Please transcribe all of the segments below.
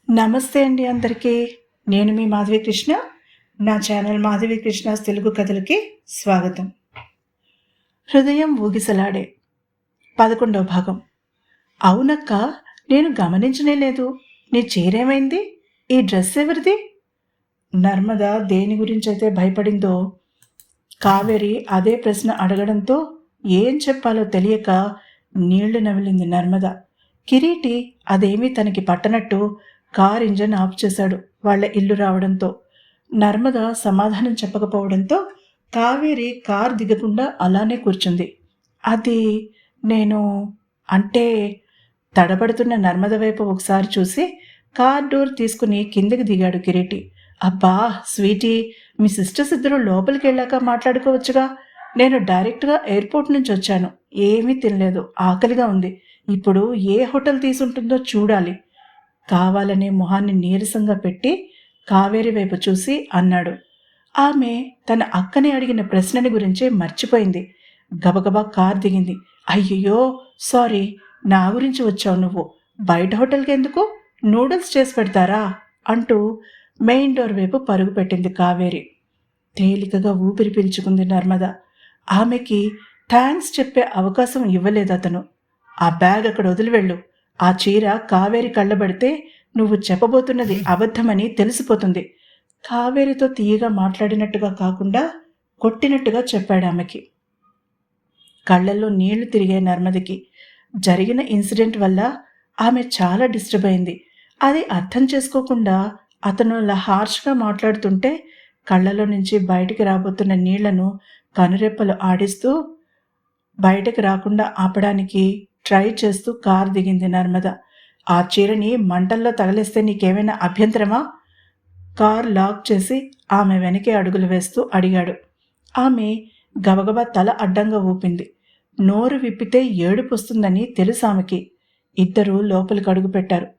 నమస్తే అండి అందరికీ. నేను మీ మాధవి కృష్ణ. నా ఛానల్ మాధవి కృష్ణాస్ తెలుగు కథలకి స్వాగతం. హృదయం ఊగిసలాడే 11వ భాగం. అవునక్క, నేను గమనించనే లేదు. నీ చీరేమైంది? ఈ డ్రెస్ ఎవరిది? నర్మద దేని గురించైతే భయపడిందో కావేరి అదే ప్రశ్న అడగడంతో ఏం చెప్పాలో తెలియక నీళ్లు నమిలింది నర్మద. కిరీటి అదేమీ తనకి పట్టనట్టు కార్ ఇంజన్ ఆఫ్ చేశాడు వాళ్ల ఇల్లు రావడంతో. నర్మద సమాధానం చెప్పకపోవడంతో కావేరి కార్ దిగకుండా అలానే కూర్చుంది. అది నేను అంటే తడబడుతున్న నర్మద వైపు ఒకసారి చూసి కార్ డోర్ తీసుకుని కిందకి దిగాడు కిరీటి. అబ్బా స్వీటీ, మీ సిస్టర్స్ ఇద్దరు లోపలికి వెళ్ళాక మాట్లాడుకోవచ్చుగా. నేను డైరెక్ట్గా ఎయిర్పోర్ట్ నుంచి వచ్చాను. ఏమీ తినలేదు, ఆకలిగా ఉంది. ఇప్పుడు ఏ హోటల్ తీసుంటుందో చూడాలి. కావాలనే మొహాన్ని నీరసంగా పెట్టి కావేరి వైపు చూసి అన్నాడు. ఆమె తన అక్కని అడిగిన ప్రశ్నని గురించే మర్చిపోయింది. గబగబా కార్ దిగింది. అయ్యయ్యో సారీ, నా గురించి వచ్చావు నువ్వు. బయట హోటల్కి ఎందుకు? నూడిల్స్ చేసి పెడతారా అంటూ మెయిన్ డోర్ వైపు పరుగు పెట్టింది కావేరి. తేలికగా ఊపిరి పీల్చుకుంది నర్మద. ఆమెకి థ్యాంక్స్ చెప్పే అవకాశం ఇవ్వలేదు అతను. ఆ బ్యాగ్ అక్కడ వదిలివెళ్ళు. ఆ చీర కావేరి కళ్ళబడితే నువ్వు చెప్పబోతున్నది అబద్ధమని తెలిసిపోతుంది. కావేరితో తీయగా మాట్లాడినట్టుగా కాకుండా కొట్టినట్టుగా చెప్పాడు ఆమెకి. కళ్ళల్లో నీళ్లు తిరిగే నర్మదికి. జరిగిన ఇన్సిడెంట్ వల్ల ఆమె చాలా డిస్టర్బ్ అయింది. అది అర్థం చేసుకోకుండా అతను అలా హార్ష్గా మాట్లాడుతుంటే కళ్ళలో నుంచి బయటికి రాబోతున్న నీళ్లను కనురెప్పలు ఆడిస్తూ బయటకు రాకుండా ఆపడానికి ట్రై చేస్తూ కారు దిగింది నర్మద. ఆ చీరని మంటల్లో తగలేస్తే నీకేమైనా అభ్యంతరమా? కార్ లాక్ చేసి ఆమె వెనకే అడుగులు వేస్తూ అడిగాడు. ఆమె గబగబా తల అడ్డంగా ఊపింది. నోరు విప్పితే ఏడుపు వస్తుందని తెలుసు ఆమెకి. ఇద్దరూ లోపలికి అడుగు పెట్టారు.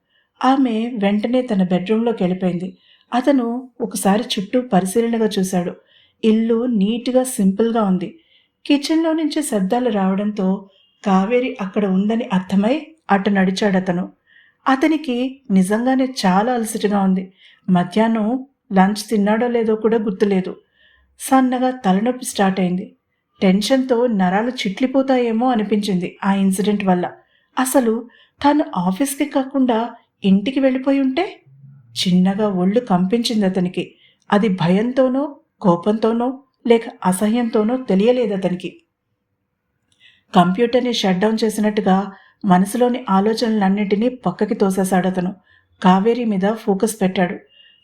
ఆమె వెంటనే తన బెడ్రూమ్లోకి వెళ్ళిపోయింది. అతను ఒకసారి చుట్టూ పరిశీలనగా చూశాడు. ఇల్లు నీట్గా సింపుల్గా ఉంది. కిచెన్లో నుంచి శబ్దాలు రావడంతో కావేరి అక్కడ ఉందని అర్థమై అటు నడిచాడతను. అతనికి నిజంగానే చాలా అలసటగా ఉంది. మధ్యాహ్నం లంచ్ తిన్నాడో లేదో కూడా గుర్తులేదు. సన్నగా తలనొప్పి స్టార్ట్ అయింది. టెన్షన్తో నరాలు చిట్లిపోతాయేమో అనిపించింది ఆ ఇన్సిడెంట్ వల్ల. అసలు తాను ఆఫీస్కి కాకుండా ఇంటికి వెళ్ళిపోయి ఉంటే? చిన్నగా ఒళ్ళు కంపించింది అతనికి. అది భయంతోనో కోపంతోనో లేక అసహ్యంతోనో తెలియలేదు అతనికి. కంప్యూటర్ని షట్ డౌన్ చేసినట్టుగా మనసులోని ఆలోచనలన్నింటినీ పక్కకి తోసేశాడతను. కావేరి మీద ఫోకస్ పెట్టాడు.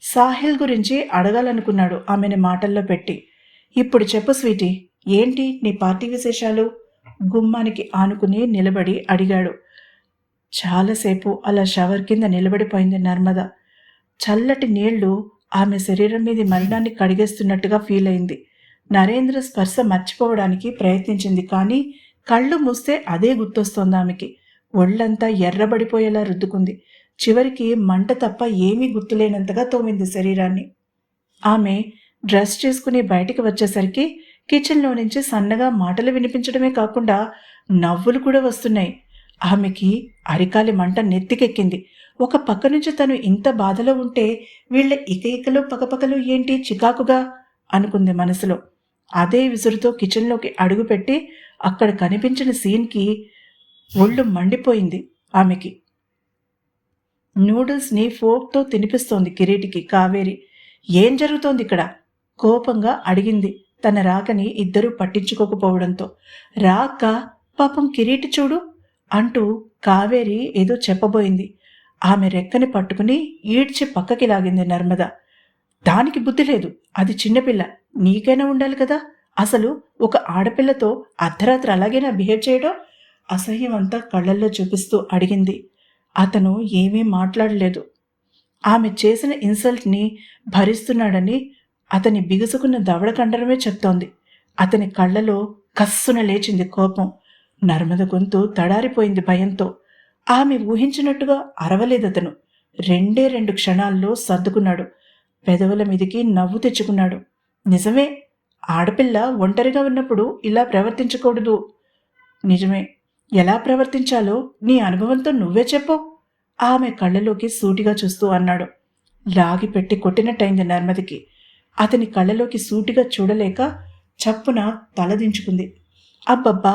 సాహిల్ గురించి అడగాలనుకున్నాడు ఆమెని మాటల్లో పెట్టి. ఇప్పుడు చెప్పు స్వీటీ, ఏంటి నీ పార్టీ విశేషాలు? గుమ్మానికి ఆనుకుని నిలబడి అడిగాడు. చాలాసేపు అలా షవర్ కింద నిలబడిపోయింది నర్మద. చల్లటి నీళ్లు ఆమె శరీరం మీద మలినాన్ని కడిగేస్తున్నట్టుగా ఫీల్ అయింది. నరేంద్ర స్పర్శ మర్చిపోవడానికి ప్రయత్నించింది, కానీ కళ్ళు మూస్తే అదే గుర్తొస్తోంది ఆమెకి. ఒళ్ళంతా ఎర్రబడిపోయేలా రుద్దుకుంది. చివరికి మంట తప్ప ఏమీ గుర్తులేనంతగా తోమింది శరీరాన్ని. ఆమె డ్రెస్ చేసుకుని బయటికి వచ్చేసరికి కిచెన్లో నుంచి సన్నగా మాటలు వినిపించడమే కాకుండా నవ్వులు కూడా వస్తున్నాయి. ఆమెకి అరికాలి మంట నెత్తికెక్కింది. ఒక పక్క నుంచి తను ఇంత బాధలో ఉంటే వీళ్ళ ఇకలు పకపకలు ఏంటి చికాకుగా అనుకుంది మనసులో. అదే విసురుతో కిచెన్లోకి అడుగుపెట్టి అక్కడ కనిపించిన సీన్కి ఒళ్ళు మండిపోయింది ఆమెకి. నూడిల్స్ని ఫోర్క్తో తినిపిస్తోంది కిరీటికి కావేరి. ఏం జరుగుతోంది ఇక్కడ? కోపంగా అడిగింది తన రాకని ఇద్దరూ పట్టించుకోకపోవడంతో. రాక పాపం కిరీటి చూడు అంటూ కావేరి ఏదో చెప్పబోయింది. ఆమె రెక్కని పట్టుకుని ఈడ్చి పక్కకి లాగింది నర్మద. దానికి బుద్ధి లేదు, అది చిన్నపిల్ల, నీకైనా ఉండాలి కదా. అసలు ఒక ఆడపిల్లతో అర్ధరాత్రి అలాగైనా బిహేవ్ చేయడం? అసహ్యం అంతా కళ్ళల్లో చూపిస్తూ అడిగింది. అతను ఏమీ మాట్లాడలేదు. ఆమె చేసిన ఇన్సల్ట్ని భరిస్తున్నాడని అతని బిగుసుకున్న దవడ కండరమే చెప్తోంది. అతని కళ్ళలో కస్సున లేచింది కోపం. నర్మద గొంతు తడారిపోయింది భయంతో. ఆమె ఊహించినట్టుగా అరవలేదతను. 2 క్షణాల్లో సర్దుకున్నాడు. పెదవుల మీదికి నవ్వు తెచ్చుకున్నాడు. నిజమే, ఆడపిల్ల ఒంటరిగా ఉన్నప్పుడు ఇలా ప్రవర్తించకూడదు. నిజమే, ఎలా ప్రవర్తించాలో నీ అనుభవంతో నువ్వే చెప్పు ఆమె కళ్ళలోకి సూటిగా చూస్తూ అన్నాడు. లాగి పెట్టి కొట్టినట్టయింది నర్మదికి. అతని కళ్ళలోకి సూటిగా చూడలేక చప్పున తలదించుకుంది. అబ్బబ్బా,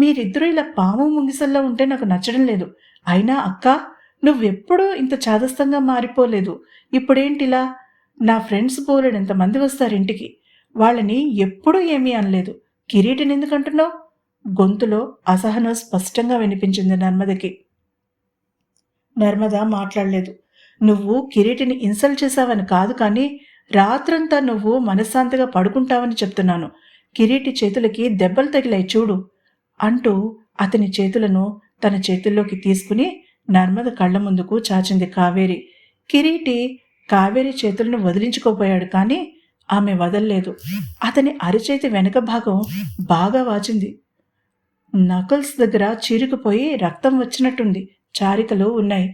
మీరిద్దరూ ఇలా పాము ముంగిసల్లా ఉంటే నాకు నచ్చడం లేదు. అయినా అక్క, నువ్వెప్పుడూ ఇంత చాదస్తంగా మారిపోలేదు. ఇప్పుడేంటిలా? నా ఫ్రెండ్స్ బోలెడంతమంది వస్తారింటికి. వాళ్ళని ఎప్పుడూ ఏమీ అనలేదు. కిరీటిని ఎందుకంటున్నావు? గొంతులో అసహనం స్పష్టంగా వినిపించింది నర్మదకి. నర్మద మాట్లాడలేదు. నువ్వు కిరీటిని ఇన్సల్ట్ చేశావని కాదు, కానీ రాత్రంతా నువ్వు మనశ్శాంతిగా పడుకుంటావని చెప్తున్నాను. కిరీటి చేతులకి దెబ్బలు తగిలాయి చూడు అంటూ అతని చేతులను తన చేతుల్లోకి తీసుకుని నర్మద కళ్ళ ముందుకు చాచింది కావేరి. కిరీటి కావేరి చేతులను వదిలించుకోపోయాడు, కానీ ఆమె వదల్లేదు. అతని అరిచేతి వెనక భాగం బాగా వాచింది. నకల్స్ దగ్గర చీరుకుపోయి రక్తం వచ్చినట్టుంది. చారికలు ఉన్నాయి.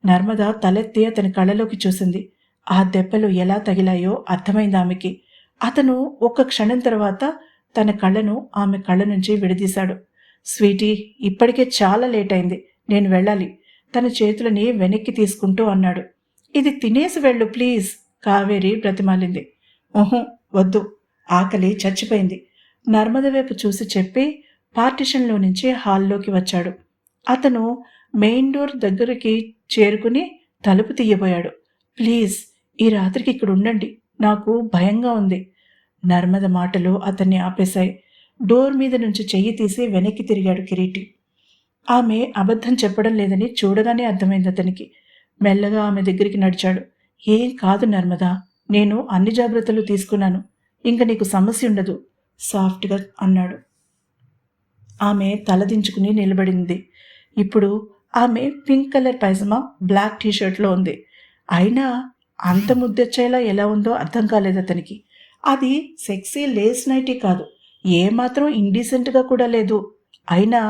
నర్మద తలెత్తి అతని కళ్ళలోకి చూసింది. ఆ దెబ్బలు ఎలా తగిలాయో అర్థమైంది ఆమెకి. అతను ఒక్క క్షణం తర్వాత తన కళ్ళను ఆమె కళ్ళ నుంచి విడదీశాడు. స్వీటీ, ఇప్పటికే చాలా లేట్ అయింది, నేను వెళ్ళాలి. తన చేతులని వెనక్కి తీసుకుంటూ అన్నాడు. ఇది తినేసి వెళ్ళు ప్లీజ్, కావేరి బ్రతిమాలింది. ఓహో వద్దు, ఆకలి చచ్చిపోయింది. నర్మద వైపు చూసి చెప్పి పార్టిషన్లో నుంచి హాల్లోకి వచ్చాడు. అతను మెయిన్ డోర్ దగ్గరికి చేరుకుని తలుపు తీయబోయాడు. ప్లీజ్, ఈ రాత్రికి ఇక్కడ ఉండండి, నాకు భయంగా ఉంది. నర్మద మాటలు అతన్ని ఆపేశాయి. డోర్ మీద నుంచి చెయ్యి తీసి వెనక్కి తిరిగాడు కిరీటి. ఆమె అబద్ధం చెప్పడం లేదని చూడగానే అర్థమైంది అతనికి. మెల్లగా ఆమె దగ్గరికి నడిచాడు. ఏం కాదు నర్మదా, నేను అన్ని జాగ్రత్తలు తీసుకున్నాను. ఇంక నీకు సమస్య ఉండదు సాఫ్ట్గా అన్నాడు. ఆమె తలదించుకుని నిలబడింది. ఇప్పుడు ఆమె పింక్ కలర్ పైజమా, బ్లాక్ టీషర్ట్లో ఉంది. అయినా అంత ముద్దెచ్చేలా ఎలా ఉందో అర్థం కాలేదు అతనికి. అది సెక్సీ లేస్ నైటీ కాదు, ఏమాత్రం ఇండీసెంట్గా కూడా లేదు. అయినా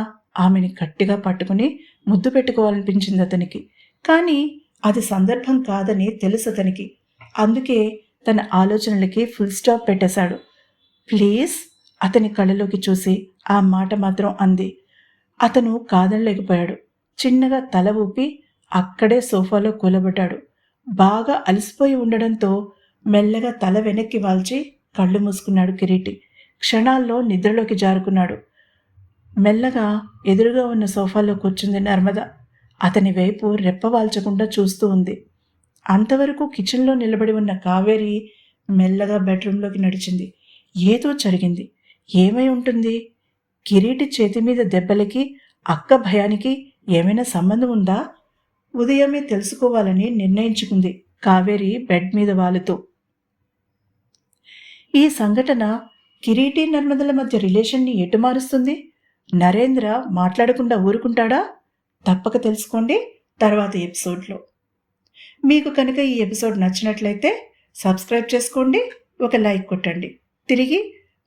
ఆమెని గట్టిగా పట్టుకుని ముద్దు పెట్టుకోవాలనిపించింది అతనికి. కానీ అది సందర్భం కాదని తెలుసు అతనికి. అందుకే తన ఆలోచనలకి ఫుల్ స్టాప్ పెట్టేశాడు. ప్లీజ్, అతని కళ్ళలోకి చూసి ఆ మాట మాత్రం అంది. అతను కాదనలేకపోయాడు. చిన్నగా తల ఊపి అక్కడే సోఫాలో కూలబడ్డాడు. బాగా అలసిపోయి ఉండడంతో మెల్లగా తల వెనక్కి వాల్చి కళ్ళు మూసుకున్నాడు కిరీటి. క్షణాల్లో నిద్రలోకి జారుకున్నాడు. మెల్లగా ఎదురుగా ఉన్న సోఫాలో కూర్చుంది నర్మద. అతని వైపు రెప్పవాల్చకుండా చూస్తూ ఉంది. అంతవరకు కిచెన్లో నిలబడి ఉన్న కావేరి మెల్లగా బెడ్రూమ్లోకి నడిచింది. ఏదో జరిగింది. ఏమై ఉంటుంది? కిరీటి చేతి మీద దెబ్బలకి అక్క భయానికి ఏమైనా సంబంధం ఉందా? ఉదయమే తెలుసుకోవాలని నిర్ణయించుకుంది కావేరి బెడ్ మీద వాలుతూ. ఈ సంఘటన కిరీటి నర్మదల మధ్య రిలేషన్ని ఎటు మారుస్తుంది? నరేంద్ర మాట్లాడకుండా ఊరుకుంటాడా? తప్పక తెలుసుకోండి తర్వాత ఎపిసోడ్లో. మీకు కనుక ఈ ఎపిసోడ్ నచ్చినట్లయితే సబ్స్క్రైబ్ చేసుకోండి, ఒక లైక్ కొట్టండి. తిరిగి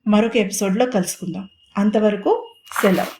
మరొక ఎపిసోడ్లో కలుసుకుందాం. అంతవరకు సెలవు.